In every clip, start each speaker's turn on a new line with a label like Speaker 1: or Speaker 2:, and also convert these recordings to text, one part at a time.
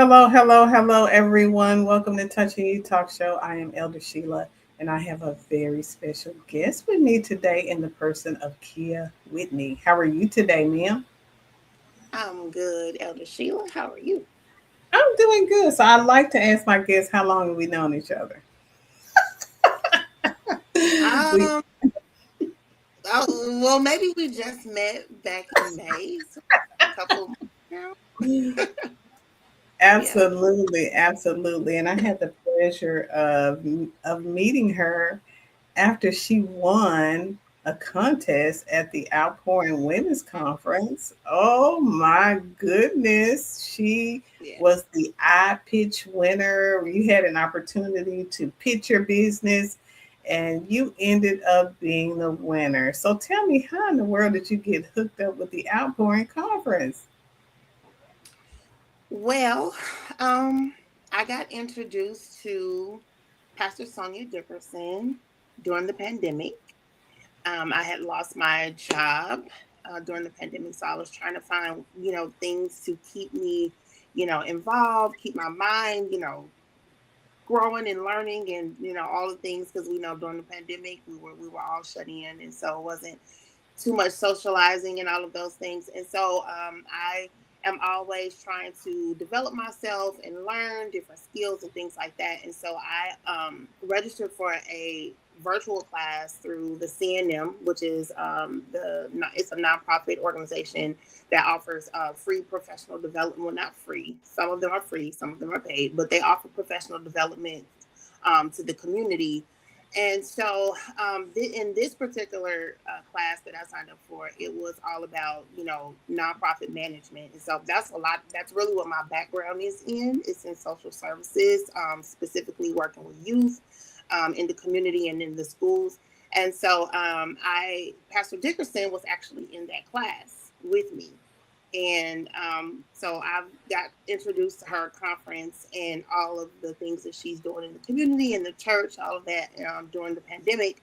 Speaker 1: Hello, hello, hello, everyone. Welcome to Touching You Talk Show. I am Elder Sheila, and I have a very special guest with me today in the person of Kia Whitney. How are you today, ma'am?
Speaker 2: I'm good, Elder Sheila. How are you?
Speaker 1: I'm doing good. So I like to ask my guests how long have we known each other? We
Speaker 2: Um, well, maybe we just met back in May, so a couple of months now. Yeah.
Speaker 1: absolutely, absolutely, and I had the pleasure of meeting her after she won a contest at the Outpouring Women's Conference. Oh my goodness. She
Speaker 2: Yeah.
Speaker 1: was the I pitch winner. You had an opportunity to pitch your business and you ended up being the winner. So tell me, how in the world did you get hooked up with the Outpouring Conference?
Speaker 2: Well, um, I got introduced to Pastor Sonia Dickerson during the pandemic. I had lost my job during the pandemic, so I was trying to find, things to keep me, involved, keep my mind, growing and learning and all the things because we know during the pandemic we were all shut in, and so it wasn't too much socializing and all of those things. And so I am always trying to develop myself and learn different skills and things like that. And so I registered for a virtual class through the CNM, which is it's a nonprofit organization that offers free professional development. Well, not free. Some of them are free, some of them are paid, but they offer professional development to the community. And so, in this particular class that I signed up for, it was all about nonprofit management, and so that's a lot. That's really what my background is in. It's in social services, specifically working with youth in the community and in the schools. And so, I Pastor Dickerson was actually in that class with me, and so I got introduced to her conference and all of the things that she's doing in the community and the church, all of that during the pandemic.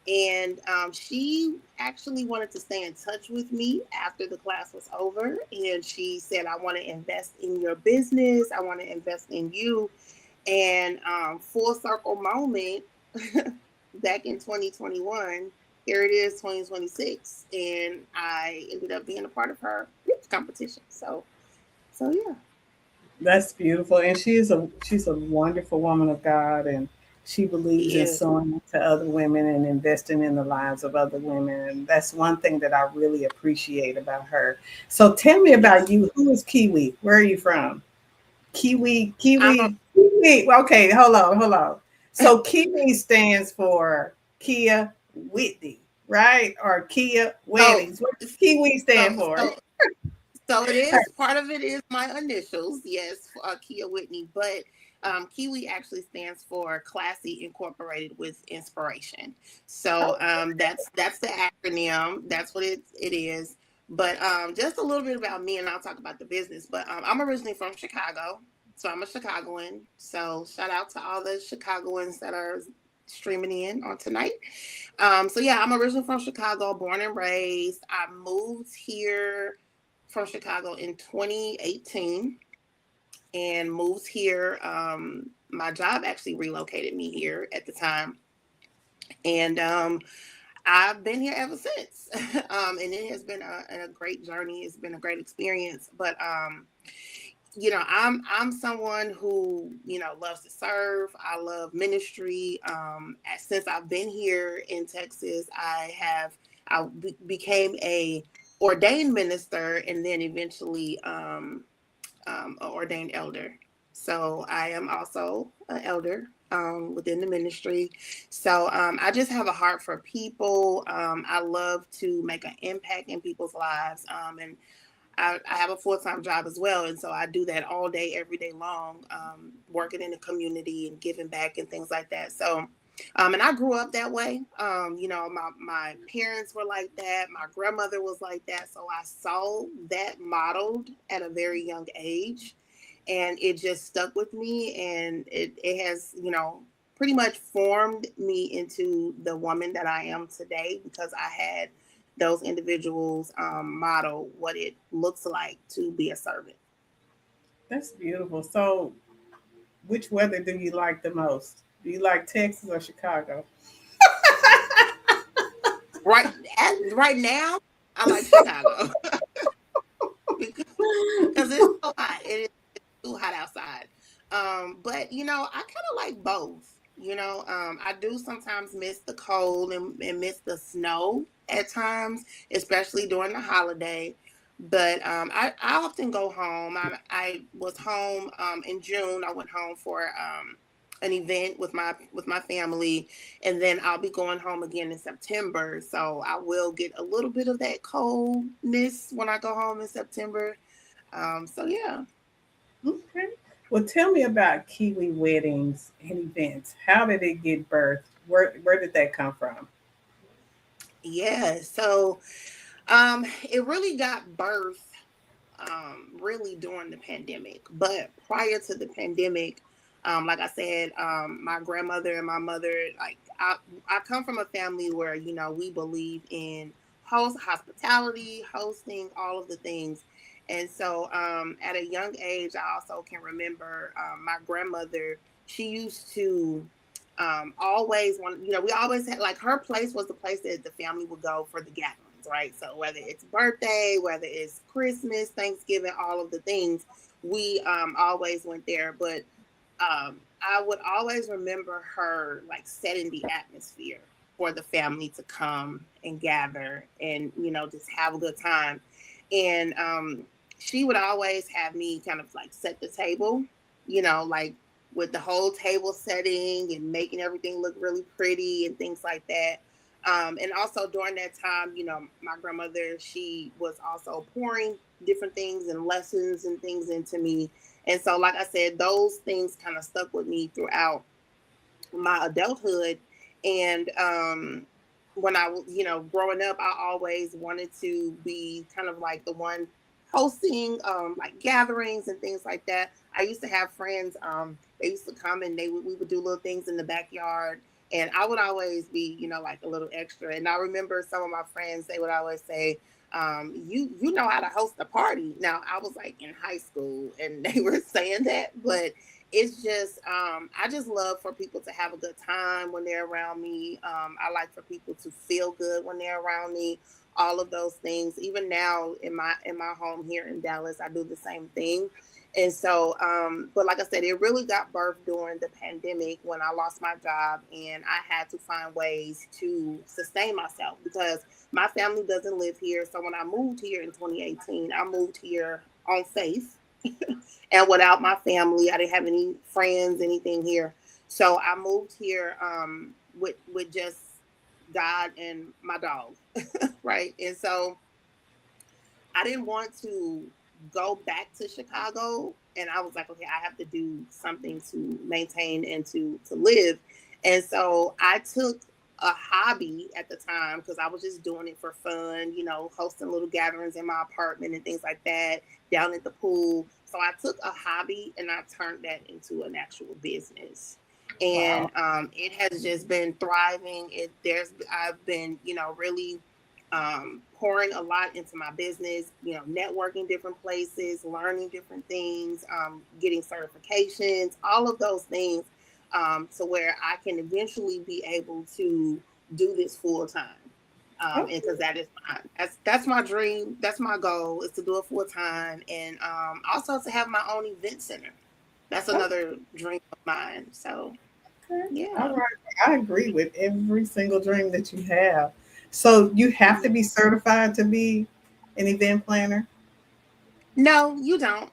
Speaker 2: And she actually wanted to stay in touch with me after the class was over. And she said, I want to invest in your business, I want to invest in you. And full circle moment, back in 2021, here it is 2026, and I ended up being a part of her pitch competition. So yeah.
Speaker 1: That's beautiful. And she's a wonderful woman of God, and she believes
Speaker 2: She
Speaker 1: in
Speaker 2: is.
Speaker 1: sowing into other women and investing in the lives of other women. And that's one thing that I really appreciate about her. So tell me
Speaker 2: Yeah.
Speaker 1: about you. Who is Kiwi? Where are you from? Kiwi,
Speaker 2: I'm a
Speaker 1: Kiwi, Kiwi. Okay, hold on, hold on. So Kiwi stands for Kia Whitney, right? Or Kia
Speaker 2: so
Speaker 1: Weddings. What does Kiwi stand
Speaker 2: so
Speaker 1: for?
Speaker 2: so So it is part of it is my initials, yes, Kia Whitney, but Kiwi actually stands for Classy Incorporated with Inspiration. So that's the acronym. That's what it is. But just a little bit about me, and I'll talk about the business. But I'm originally from Chicago, so I'm a Chicagoan. So shout out to all the Chicagoans that are streaming in on tonight. So yeah, I'm originally from Chicago, born and raised. I moved here from Chicago in 2018 and moved here. My job actually relocated me here at the time. And I've been here ever since. And it has been a great journey. It's been a great experience. But I'm someone who loves to serve. I love ministry. Since I've been here in Texas, I became a ordained minister and then eventually an ordained elder. So I am also an elder within the ministry. So I just have a heart for people. I love to make an impact in people's lives. And I have a full-time job as well, and so I do that all day, every day long, working in the community and giving back and things like that. So, and I grew up that way. My parents were like that. My grandmother was like that. So I saw that modeled at a very young age, and it just stuck with me, and it has pretty much formed me into the woman that I am today because I had those individuals model what it looks like to be a servant.
Speaker 1: That's beautiful. So, which weather do you like the most? Do you like Texas or Chicago?
Speaker 2: Right now, I like Chicago because it's so hot. It is too hot outside. But I kind of like both. I do sometimes miss the cold and miss the snow at times, especially during the holiday. But I often go home. I was home in June. I went home for an event with my family, and then I'll be going home again in September. So I will get a little bit of that coldness when I go home in September. So yeah.
Speaker 1: Okay. Well, tell me about Kiwi weddings and events. How did it get birthed? Where did that come from?
Speaker 2: Yeah. So it really got birth really during the pandemic. But prior to the pandemic, like I said, my grandmother and my mother, like I come from a family where, we believe in hospitality, hosting, all of the things. And so at a young age, I also can remember my grandmother, she used to always want, we always had, like, her place was the place that the family would go for the gatherings, right? So whether it's birthday, whether it's Christmas, Thanksgiving, all of the things, we always went there. But I would always remember her like setting the atmosphere for the family to come and gather and just have a good time. And she would always have me kind of like set the table, like with the whole table setting and making everything look really pretty and things like that. And also during that time, my grandmother, she was also pouring different things and lessons and things into me. And so, like I said, those things kind of stuck with me throughout my adulthood. And when I was, growing up, I always wanted to be kind of like the one hosting like gatherings and things like that. I used to have friends, they used to come and we would do little things in the backyard. And I would always be, like a little extra. And I remember some of my friends, they would always say, you know how to host a party. Now I was like in high school and they were saying that, but it's just I just love for people to have a good time when they're around me. I like for people to feel good when they're around me. All of those things. Even now in my home here in Dallas, I do the same thing. And so, but like I said, it really got birthed during the pandemic when I lost my job and I had to find ways to sustain myself because my family doesn't live here. So when I moved here in 2018, I moved here on faith and without my family. I didn't have any friends, anything here. So I moved here with just God and my dog, right? And so I didn't want to go back to Chicago, and I was like, okay, I have to do something to maintain and to live. And so I took a hobby at the time because I was just doing it for fun, hosting little gatherings in my apartment and things like that, down at the pool. So I took a hobby and I turned that into an actual business. And
Speaker 1: Wow.
Speaker 2: it has just been thriving. I've been, really pouring a lot into my business, networking different places, learning different things, getting certifications, all of those things, to where I can eventually be able to do this full time. And because that is that's my dream, that's my goal is to do it full time, and also to have my own event center. That's
Speaker 1: Okay.
Speaker 2: another dream of mine. So
Speaker 1: Okay. All
Speaker 2: yeah.
Speaker 1: right. I agree with every single dream that you have. So you have to be certified to be an event planner.
Speaker 2: No, you don't.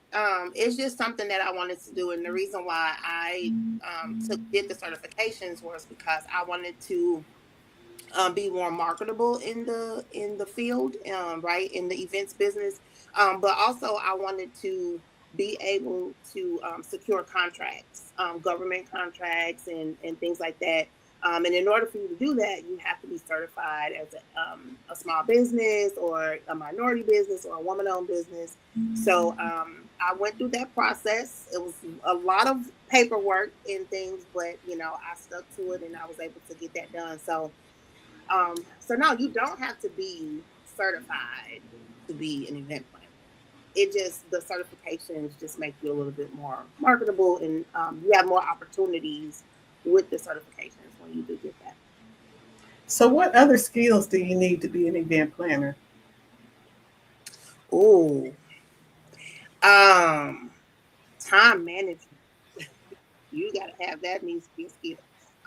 Speaker 2: It's just something that I wanted to do, and the reason why I did the certifications was because I wanted to be more marketable in the field, right, in the events business. But also, I wanted to be able to secure contracts, government contracts, and things like that. And in order for you to do that, you have to be certified as a small business or a minority business or a woman-owned business. So I went through that process. It was a lot of paperwork and things, but I stuck to it and I was able to get that done. So no, you don't have to be certified to be an event planner. it just, the certifications just make you a little bit more marketable, and you have more opportunities with the certifications when you do get that.
Speaker 1: So, what other skills do you need to be an event planner?
Speaker 2: Oh, um, time management. You got to have that, needs to be a skill.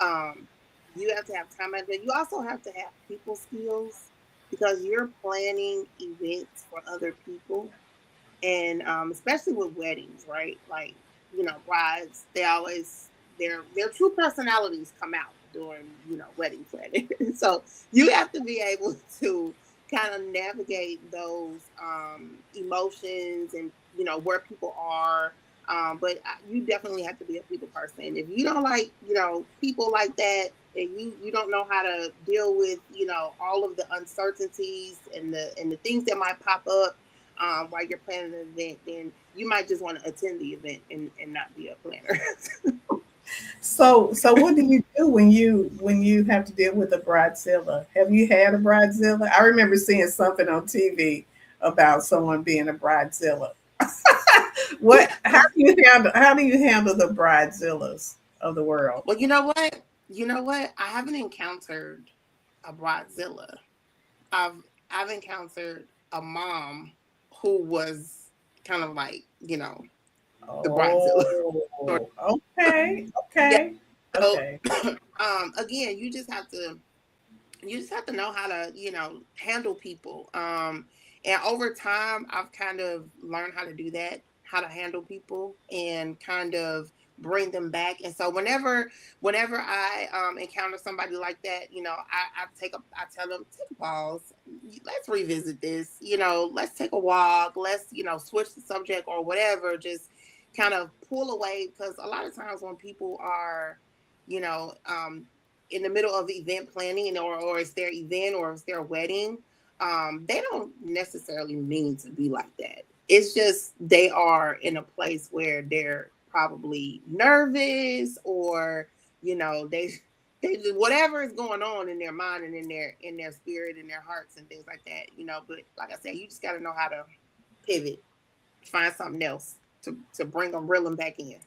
Speaker 2: Um, you have to have time management. You also have to have people skills because you're planning events for other people, and especially with weddings, right? Like, brides, they always, their true personalities come out during, wedding planning. So you have to be able to kind of navigate those emotions, and where people are. But you definitely have to be a people person. If you don't like, people like that, and you don't know how to deal with, all of the uncertainties and the things that might pop up while you're planning an event, then you might just want to attend the event and not be a planner.
Speaker 1: So what do you do when you have to deal with a bridezilla? Have you had a bridezilla? I remember seeing something on TV about someone being a bridezilla. What? How do you handle the bridezillas of the world?
Speaker 2: Well, you know what? I haven't encountered a bridezilla. I've I've encountered a mom who was kind of like, the bridezilla. Sort
Speaker 1: Oh, okay,
Speaker 2: of. Yeah.
Speaker 1: okay,
Speaker 2: So
Speaker 1: okay.
Speaker 2: again, you just have to know how to, handle people. And over time, I've kind of learned how to do that, how to handle people and kind of bring them back. And so whenever I encounter somebody like that, I tell them, take a pause, let's revisit this, let's take a walk, let's, switch the subject or whatever, just kind of pull away. Because a lot of times when people are, you know, um, in the middle of event planning, or it's their event or it's their wedding, they don't necessarily mean to be like that. It's just they are in a place where they're probably nervous, or they just, whatever is going on in their mind and in their spirit and their hearts and things like that. But like I said, you just got to know how to pivot, find something else to bring them, reel them back in.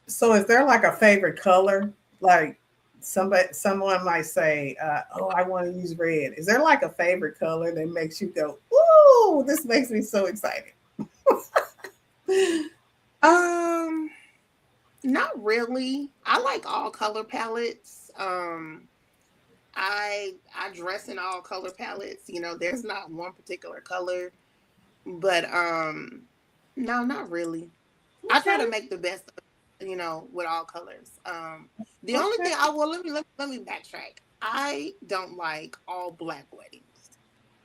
Speaker 1: So is there like a favorite color? Like someone might say, "Oh, I want to use red." Is there like a favorite color that makes you go, "Ooh, this makes me so excited"?
Speaker 2: Um, Not really. I like all color palettes. I dress in all color palettes. There's not one particular color, but no, not really. I try to
Speaker 1: Okay,
Speaker 2: make the best of, with all colors. The only
Speaker 1: okay.
Speaker 2: thing I will let me backtrack. I don't like all black weddings.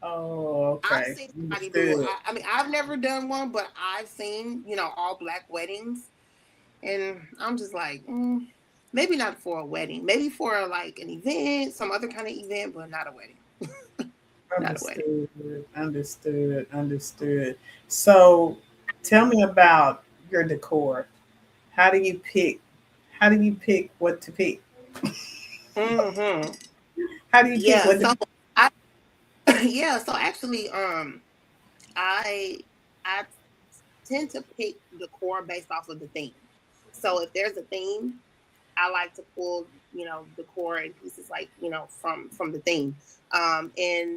Speaker 1: Oh,
Speaker 2: I've
Speaker 1: okay.
Speaker 2: seen somebody do.
Speaker 1: Understood.
Speaker 2: I mean, I've never done one, but I've seen all black weddings, and I'm just like, maybe not for a wedding. Maybe for like an event, some other kind of event, but not a wedding. Not a wedding.
Speaker 1: Understood. Understood. Understood. So, tell me about your decor. How do you pick? How do you pick what to pick?
Speaker 2: Hmm.
Speaker 1: How do you pick
Speaker 2: Yeah.
Speaker 1: what
Speaker 2: So
Speaker 1: to?
Speaker 2: I yeah. So actually, I I tend to pick decor based off of the theme. So if there's a theme, I like to pull, decor and pieces like, from the theme. And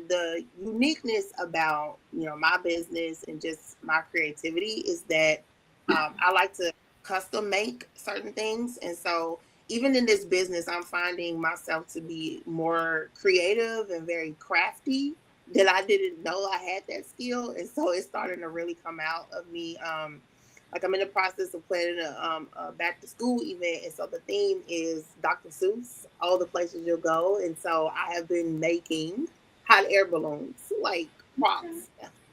Speaker 2: the uniqueness about, my business and just my creativity is that I like to custom make certain things. And so even in this business, I'm finding myself to be more creative and very crafty, that I didn't know I had that skill. And so it's starting to really come out of me. Like, I'm in the process of planning a back to school event, and so the theme is Dr. Seuss, all the places you'll go. And so I have been making hot air balloons, like
Speaker 1: Okay.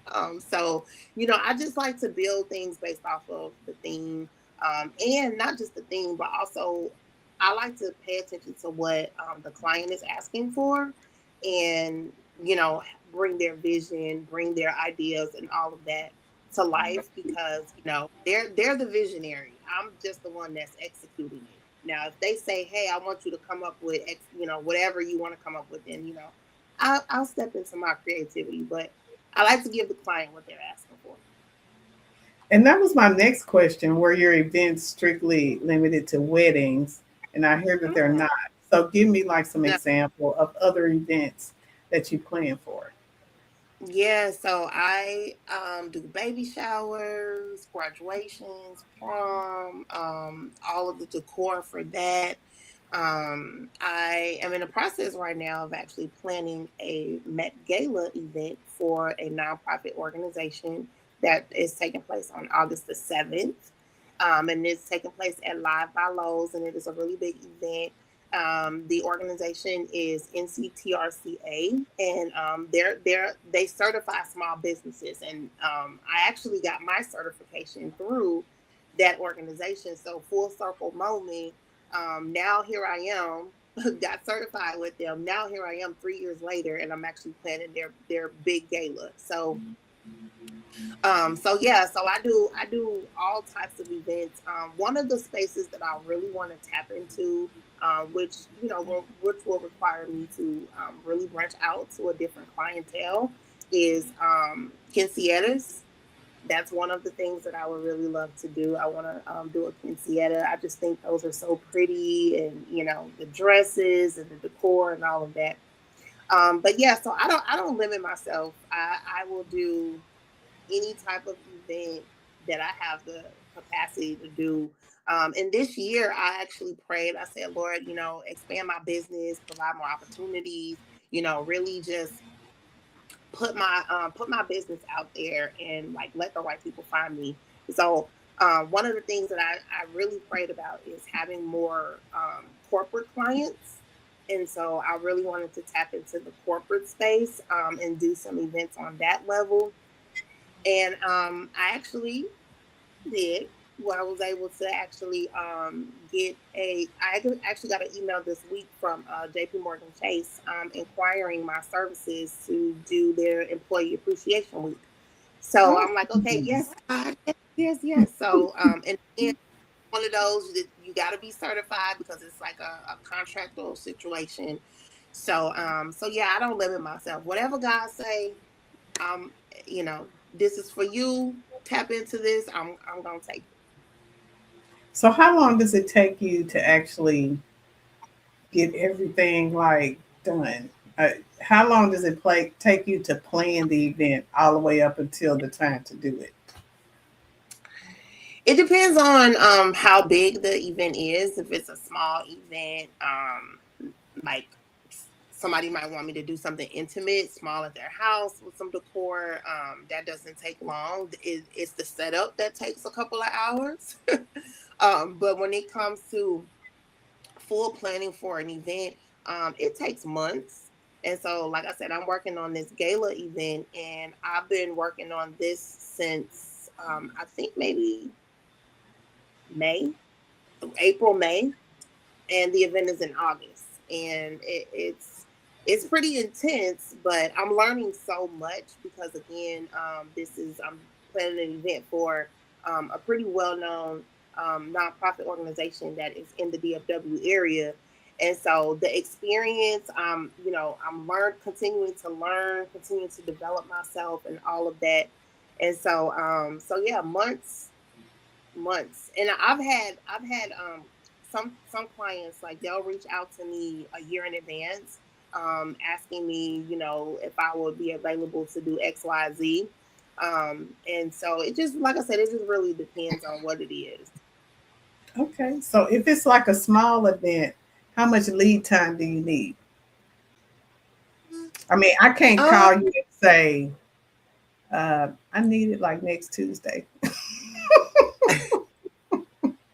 Speaker 2: props. So I just like to build things based off of the theme, and not just the theme, but also I like to pay attention to what the client is asking for, and bring their vision, bring their ideas, and all of that to life, because they're the visionary. I'm just the one that's executing it. Now, if they say, "Hey, I want you to come up with whatever you want to come up with," then I'll step into my creativity. But I like to give the client what they're asking for.
Speaker 1: And that was my next question. Were your events strictly limited to weddings? And I hear that they're
Speaker 2: Mm.
Speaker 1: not. So give me like some
Speaker 2: No.
Speaker 1: example of other events that you plan for.
Speaker 2: Yeah, so I do baby showers, graduations, prom, all of the decor for that. I am in the process right now of actually planning a Met Gala event for a nonprofit organization that is taking place on August the 7th. And it's taking place at Live by Lowe's, and it is a really big event. The organization is NCTRCA, and they certify small businesses. And I actually got my certification through that organization. So full circle moment. Now here I am, got certified with them. Now here I am 3 years later, and I'm actually planning their big gala. So yeah, so I do all types of events. One of the spaces that I really want to tap into, which which will require me to really branch out to a different clientele, is quinceañeras. That's one of the things that I would really love to do. I want to do a quinceañera. I just think those are so pretty, and the dresses and the decor and all of that. But yeah, so I don't limit myself. I will do any type of event that I have the capacity to do. And this year, I actually prayed. I said, Lord, expand my business, provide more opportunities. Really just put my business out there, and like let the right people find me. So one of the things that I really prayed about is having more corporate clients. And so I really wanted to tap into the corporate space, and do some events on that level. And I actually did. Well, I was able to actually actually got an email this week from JP Morgan Chase, inquiring my services to do their employee appreciation week. So
Speaker 1: Oh,
Speaker 2: I'm like, okay, yes, God, yes, yes, yes. So and again, one of those that you got to be certified, because it's like a contractual situation. So yeah, I don't limit myself. Whatever God say, um, this is for you. Tap into this. I'm gonna take it.
Speaker 1: so how long does it take you to actually get everything like done? How long does it take you to plan the event all the way up until the time to do it?
Speaker 2: It depends on how big the event is. If it's a small event, like somebody might want me to do something intimate, small at their house with some decor. That doesn't take long. It's the setup that takes a couple of hours. But when it comes to full planning for an event, it takes months. And so, like I said, I'm working on this gala event, and I've been working on this since I think maybe May, April, May, and the event is in August, and it's pretty intense, but I'm learning so much because again, I'm planning an event for a pretty well known nonprofit organization that is in the DFW area. And so the experience, I'm continuing to learn, continuing to develop myself, and all of that. And so yeah, months. And I've had some clients, like they'll reach out to me a year in advance, asking me, if I would be available to do XYZ. And so it just, like I said, it just really depends on what it is.
Speaker 1: Okay, so if it's like a small event, how much lead time do you need? I mean, I can't
Speaker 2: um
Speaker 1: call you and say, I need it like next Tuesday.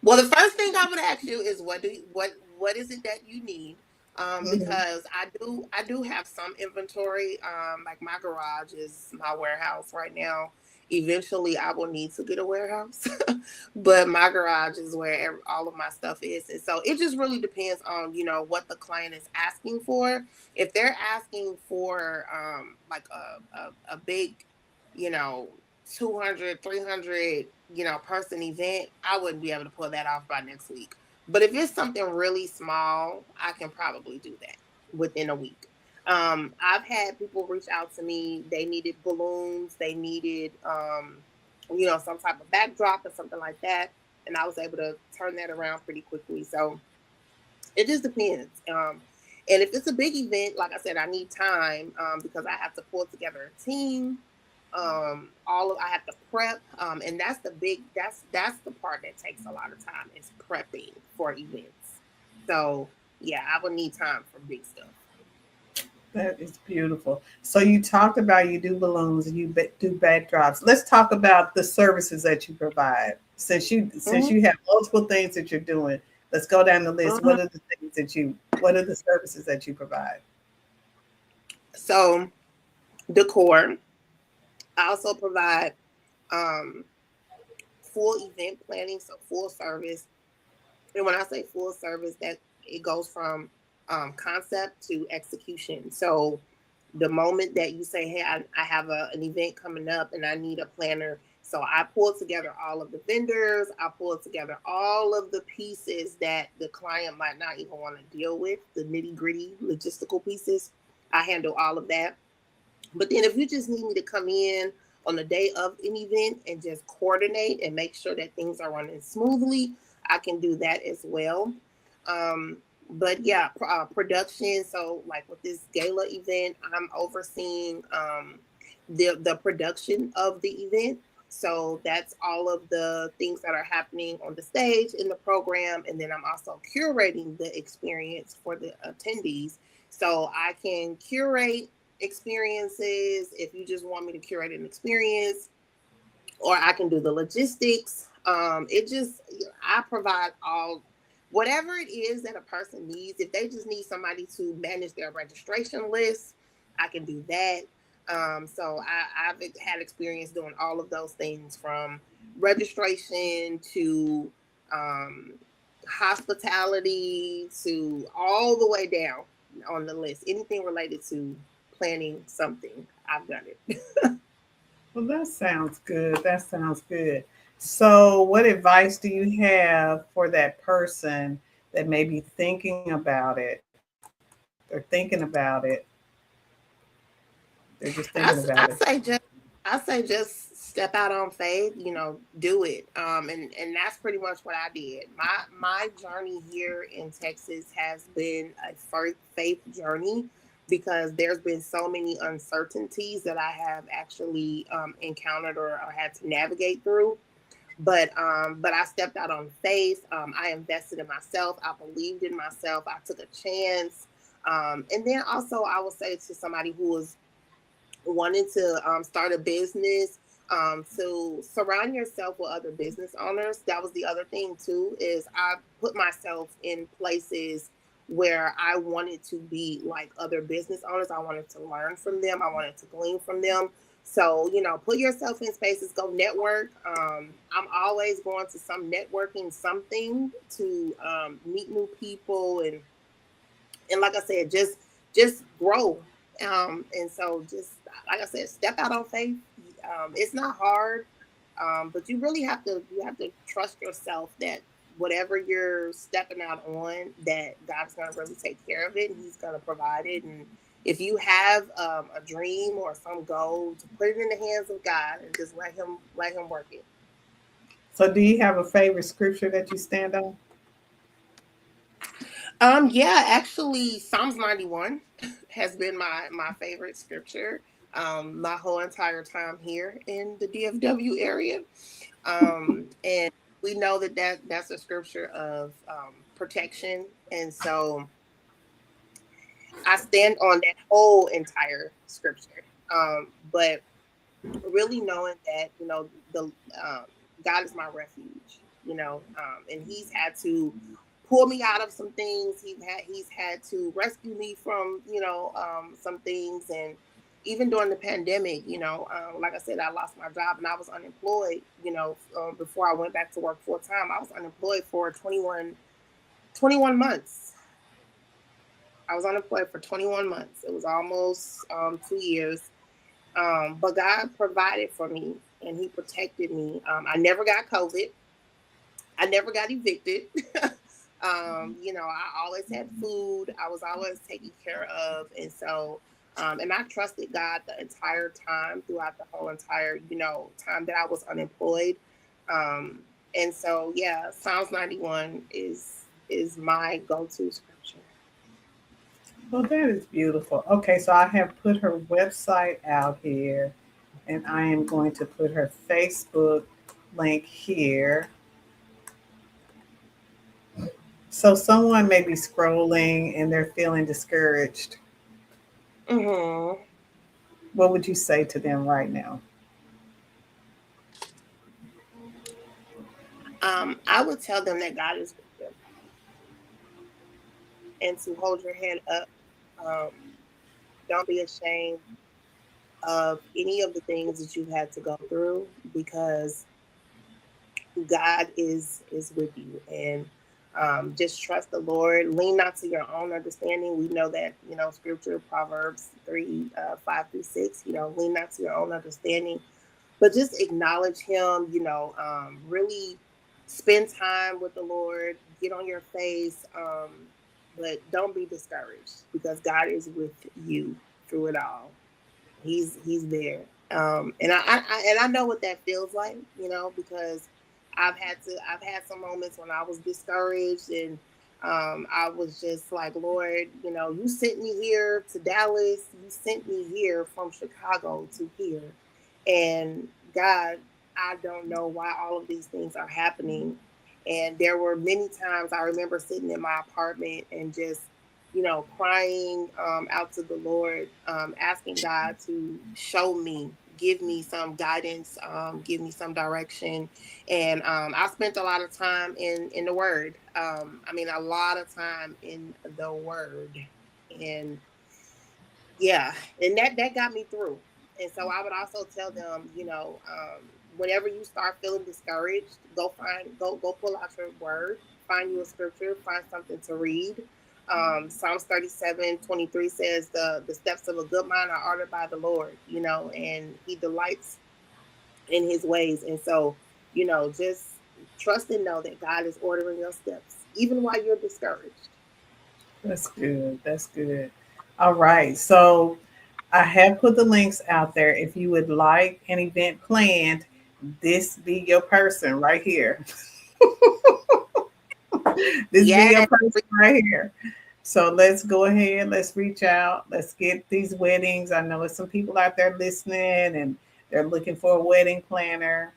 Speaker 2: Well, the first thing I would ask you is what is it that you need?
Speaker 1: Hmm.
Speaker 2: Because I do have some inventory. Like my garage is my warehouse right now. Eventually, I will need to get a warehouse, but my garage is where all of my stuff is, and so it just really depends on what the client is asking for. If they're asking for like a big, you know 200, 300, person event, I wouldn't be able to pull that off by next week. But if it's something really small, I can probably do that within a week. I've had people reach out to me. They needed balloons. They needed, some type of backdrop or something like that. And I was able to turn that around pretty quickly. So it just depends. And if it's a big event, like I said, I need time because I have to pull together a team. I have to prep, and that's the part that takes a lot of time is prepping for events. So yeah, I would need time for big stuff.
Speaker 1: That is beautiful. So you talked about you do balloons and you do backdrops. Let's talk about the services that you provide. Since
Speaker 2: Mm-hmm.
Speaker 1: you have multiple things that you're doing, let's go down the list.
Speaker 2: Uh-huh.
Speaker 1: What are the services that you provide?
Speaker 2: So decor. I also provide um, full event planning, so full service. And when I say full service, that it goes from concept to execution. So the moment that you say, "Hey, I have an event coming up and I need a planner," so I pull together all of the vendors. I pull together all of the pieces that the client might not even want to deal with, the nitty gritty logistical pieces. I handle all of that. But then if you just need me to come in on the day of an event and just coordinate and make sure that things are running smoothly, I can do that as well. Um, but yeah, production. So like with this gala event, I'm overseeing the production of the event. So that's all of the things that are happening on the stage in the program, and then I'm also curating the experience for the attendees. So I can curate experiences if you just want me to curate an experience, or I can do the logistics. I provide all whatever it is that a person needs. If they just need somebody to manage their registration list, I can do that. I've had experience doing all of those things from registration to um, hospitality to all the way down on the list. Anything related to planning something, I've done it.
Speaker 1: Well, that sounds good. That sounds good. So, what advice do you have for that person that may be thinking about it? They're thinking about it. They're just thinking about it.
Speaker 2: I say just step out on faith, do it. And that's pretty much what I did. My journey here in Texas has been a faith journey because there's been so many uncertainties that I have actually encountered or had to navigate through. But I stepped out on faith. I invested in myself. I believed in myself. I took a chance. And then also I will say to somebody who was wanted to start a business, to surround yourself with other business owners. That was the other thing too, is I put myself in places where I wanted to be like other business owners. I wanted to learn from them. I wanted to glean from them. So, put yourself in spaces, go network. I'm always going to some networking something to meet new people, and like I said, just grow. And so just like I said, step out on faith. It's not hard, but you have to trust yourself that whatever you're stepping out on, that God's going to really take care of it and He's going to provide it. And if you have a dream or some goal, to put it in the hands of God and just let Him work it.
Speaker 1: So, do you have a favorite scripture that you stand on?
Speaker 2: Yeah, actually, Psalms 91 has been my favorite scripture my whole entire time here in the DFW area. And we know that's a scripture of protection, and so I stand on that whole entire scripture. But really knowing that the God is my refuge, and He's had to pull me out of some things. He's had to rescue me from some things, and even during the pandemic, like I said, I lost my job and I was unemployed. Before I went back to work full time, I was unemployed for 21 months. I was unemployed for 21 months. It was almost 2 years. But God provided for me and He protected me. I never got COVID. I never got evicted. I always had food. I was always taken care of. And so, and I trusted God the entire time throughout the whole entire, time that I was unemployed. Um, and so, yeah, Psalms 91 is my go-to scripture.
Speaker 1: Well, that is beautiful. Okay, so I have put her website out here, and I am going to put her Facebook link here. So someone may be scrolling and they're feeling discouraged.
Speaker 2: Hmm.
Speaker 1: What would you say to them right now?
Speaker 2: I would tell them that God is with them and to hold your head up. Um, don't be ashamed of any of the things that you've had to go through because God is with you. And just trust the Lord. Lean not to your own understanding. We know that, scripture, Proverbs 3, 5 through 6, lean not to your own understanding, but just acknowledge him, really spend time with the Lord, get on your face. But don't be discouraged because God is with you through it all. He's there. And I know what that feels like, because I've had some moments when I was discouraged and I was just like, Lord, you sent me here to Dallas, you sent me here from Chicago to here. And God, I don't know why all of these things are happening. And there were many times I remember sitting in my apartment and just crying out to the Lord, asking God to show me, give me some guidance, give me some direction. And I spent a lot of time in the Word. A lot of time in the Word, and yeah, and that got me through. And so I would also tell them, whenever you start feeling discouraged, go pull out your word, find you a scripture, find something to read. Psalms 37:23 says the steps of a good man are ordered by the Lord, and he delights in his ways. And so, just trust and know that God is ordering your steps, even while you're discouraged.
Speaker 1: That's good. That's good. All right. So I have put the links out there. If you would like an event planned, this be your person right here. This be your
Speaker 2: Yes.
Speaker 1: person right here. So let's go ahead. Let's reach out. Let's get these weddings. I know there's some people out there listening and they're looking for a wedding planner.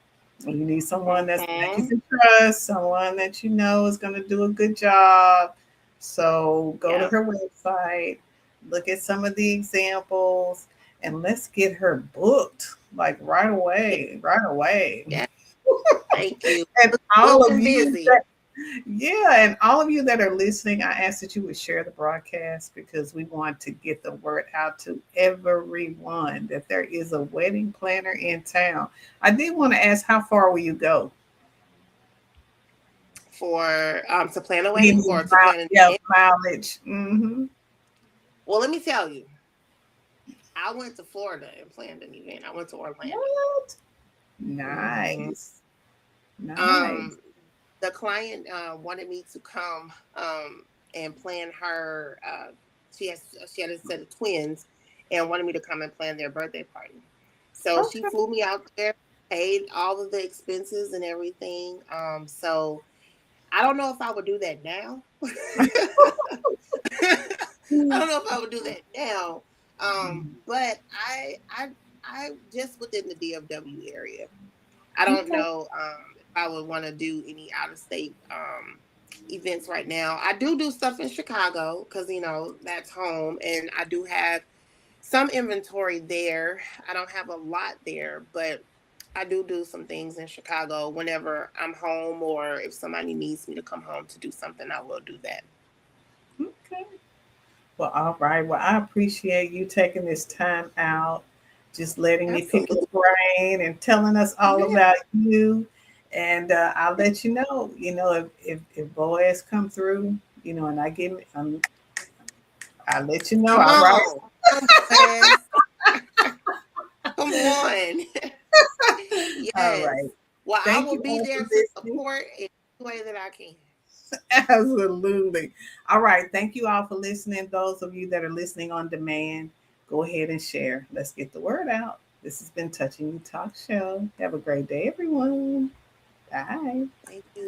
Speaker 1: And you need someone that you
Speaker 2: Mm-hmm.
Speaker 1: can trust, someone that you know is going to do a good job. So go to
Speaker 2: Yeah.
Speaker 1: her website, look at some of the examples, and let's get her booked like right away, right away.
Speaker 2: Yeah. Thank you.
Speaker 1: And all
Speaker 2: Booked
Speaker 1: of
Speaker 2: and
Speaker 1: you
Speaker 2: busy.
Speaker 1: yeah, and all of you that are listening, I ask that you would share the broadcast because we want to get the word out to everyone that there is a wedding planner in town. I did want to ask, how far will you go?
Speaker 2: For to plan a
Speaker 1: Any
Speaker 2: wedding or to plan an event.
Speaker 1: mileage? Mm-hmm.
Speaker 2: Well, let me tell you, I went to Florida and planned an event. I went to Orlando.
Speaker 1: What?
Speaker 2: Hmm.
Speaker 1: Nice, nice.
Speaker 2: Um, the client wanted me to come and plan her. She had a set of twins and wanted me to come and plan their birthday party. So she
Speaker 1: Okay.
Speaker 2: flew me out there, paid all of the expenses and everything. So I don't know if I would do that now. I don't know if I would do that now. But I just within the DFW area. I don't
Speaker 1: Okay.
Speaker 2: know if I would want to do any out of state events right now. I do stuff in Chicago because that's home, and I do have some inventory there. I don't have a lot there, but I do some things in Chicago whenever I'm home, or if somebody needs me to come home to do something, I will do that.
Speaker 1: Okay. Well, all right. Well, I appreciate you taking this time out, just letting me pick your
Speaker 2: Absolutely.
Speaker 1: brain and telling us all
Speaker 2: Yeah.
Speaker 1: about you. And I'll let you know, if Boaz come through, and I'll let you know.
Speaker 2: Come
Speaker 1: All right.
Speaker 2: on. Come on, boys. Come on.
Speaker 1: All
Speaker 2: Yes.
Speaker 1: right.
Speaker 2: Well, I
Speaker 1: Thank
Speaker 2: will
Speaker 1: you
Speaker 2: be
Speaker 1: all
Speaker 2: there
Speaker 1: for
Speaker 2: to
Speaker 1: listening.
Speaker 2: support in any way that I can.
Speaker 1: Absolutely. All right. Thank you all for listening. Those of you that are listening on demand, go ahead and share. Let's get the word out. This has been Touching You Talk Show. Have a great day, everyone. Bye.
Speaker 2: Thank you.